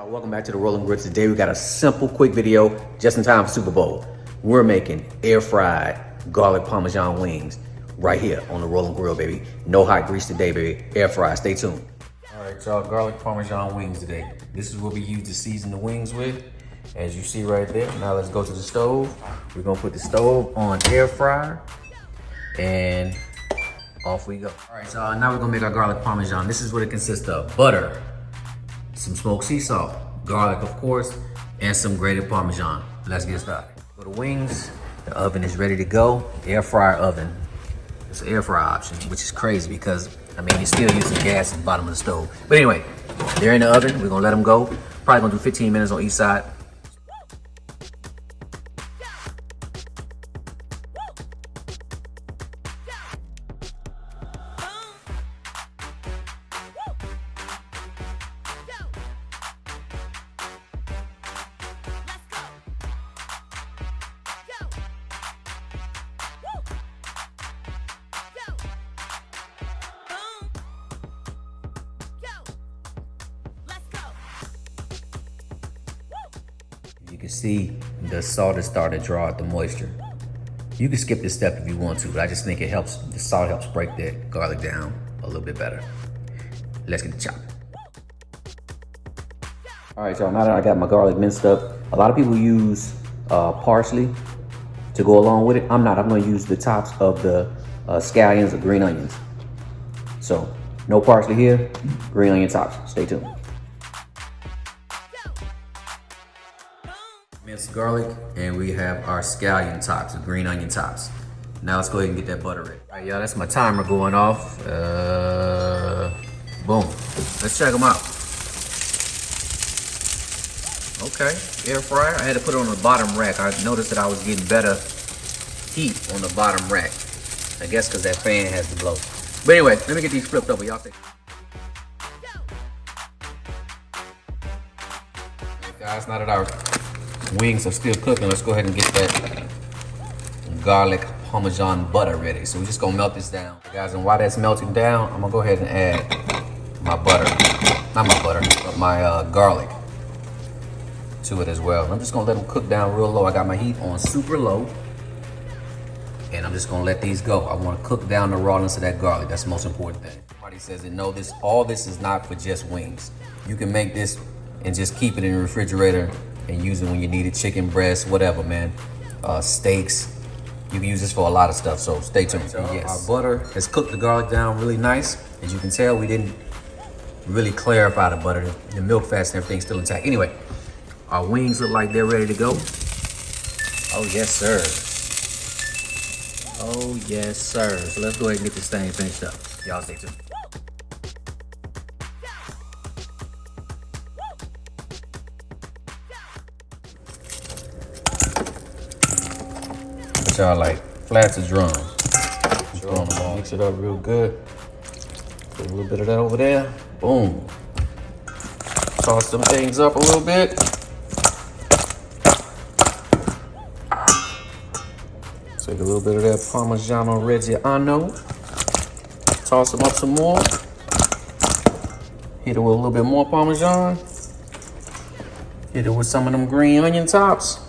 y'all, welcome back to the Rolling Grits. Today we got a simple, quick video just in time for Super Bowl. We're making air-fried garlic Parmesan wings right here on the Rolling Grill, baby. No hot grease today, baby. Air fried. Stay tuned. All right, y'all, garlic Parmesan wings today. This is what we use to season the wings with, as you see right there. Now let's go to the stove. We're gonna put the stove on air fryer, and off we go. All right, so now we're gonna make our garlic Parmesan. This is what it consists of: butter, some smoked sea salt, garlic, of course, and some grated Parmesan. Let's get started. For the wings, the oven is ready to go. Air fryer oven. It's an air fryer option, which is crazy because, I mean, you're still using gas at the bottom of the stove. But anyway, they're in the oven. We're gonna let them go. Probably gonna do 15 minutes on each side. You can see the salt is starting to draw out the moisture. You can skip this step if you want to, but I just think it helps, the salt helps break that garlic down a little bit better. Let's get the chop. All right, y'all, now that I got my garlic minced up, a lot of people use parsley to go along with it. I'm not. I'm gonna use the tops of the scallions or green onions. So no parsley here, green onion tops. Stay tuned. Minced garlic, and we have our scallion tops, the green onion tops. Now let's go ahead and get that butter ready. All right, y'all, that's my timer going off. Boom. Let's check them out. Okay, air fryer. I had to put it on the bottom rack. I noticed that I was getting better heat on the bottom rack. I guess because that fan has to blow. But anyway, let me get these flipped over. Y'all think. Guys, now that our wings are still cooking, let's go ahead and get that garlic Parmesan butter ready. So we're just gonna melt this down. Guys, and while that's melting down, I'm gonna go ahead and add my butter, not my butter, but my garlic to it as well. And I'm just gonna let them cook down real low. I got my heat on super low, and I'm just gonna let these go. I wanna cook down the rawness of that garlic. That's the most important thing. Somebody says that no, all this is not for just wings. You can make this and just keep it in the refrigerator and use it when you need it, chicken breast, whatever, man. Steaks. You can use this for a lot of stuff, so stay tuned. Yes. Our butter has cooked the garlic down really nice. As you can tell, we didn't really clarify the butter. The milk fats and everything's still intact. Anyway, our wings look like they're ready to go. Oh, yes, sir. Oh, yes, sir. So let's go ahead and get this thing finished up. Y'all stay tuned. Y'all like flats or drums. Throwing them all. Mix it up real good. Put a little bit of that over there. Boom. Toss some things up a little bit. Take a little bit of that Parmigiano Reggiano. Toss them up some more. Hit it with a little bit more Parmesan. Hit it with some of them green onion tops.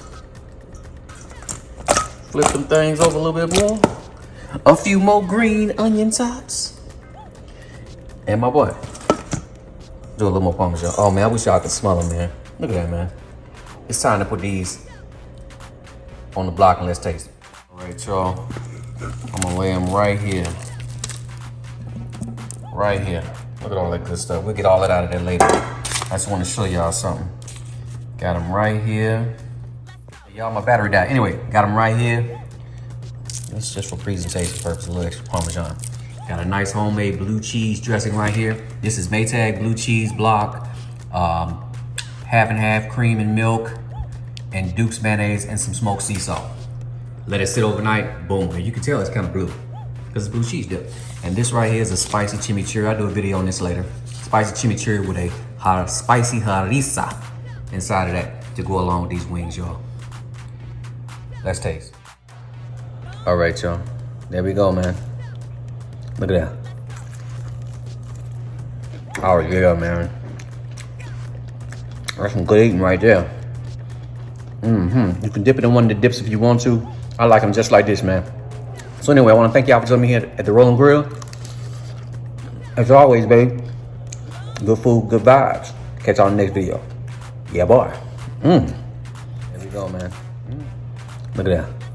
Flip them things over a little bit more. A few more green onion tops. And my boy, do a little more Parmesan. Oh man, I wish y'all could smell them, man. Look at that, man. It's time to put these on the block and let's taste them. All right, y'all. I'm gonna lay them right here. Right here. Look at all that good stuff. We'll get all that out of there later. I just want to show y'all something. Got them right here. Y'all, my battery died. Anyway, got them right here. This is just for presentation purposes, a little extra Parmesan. Got a nice homemade blue cheese dressing right here. This is Maytag blue cheese block, half and half cream and milk, and Duke's mayonnaise and some smoked sea salt. Let it sit overnight, boom. And you can tell it's kind of blue because it's blue cheese dip. And this right here is a spicy chimichurri. I'll do a video on this later. Spicy chimichurri with a spicy harissa inside of that to go along with these wings, y'all. Let's taste. All right, y'all. There we go, man. Look at that. Oh, yeah, man. That's some good eating right there. You can dip it in one of the dips if you want to. I like them just like this, man. So anyway, I want to thank y'all for joining me here at the Rolling Grill. As always, baby, good food, good vibes. Catch y'all in the next video. Yeah, boy. There we go, man. Look at that.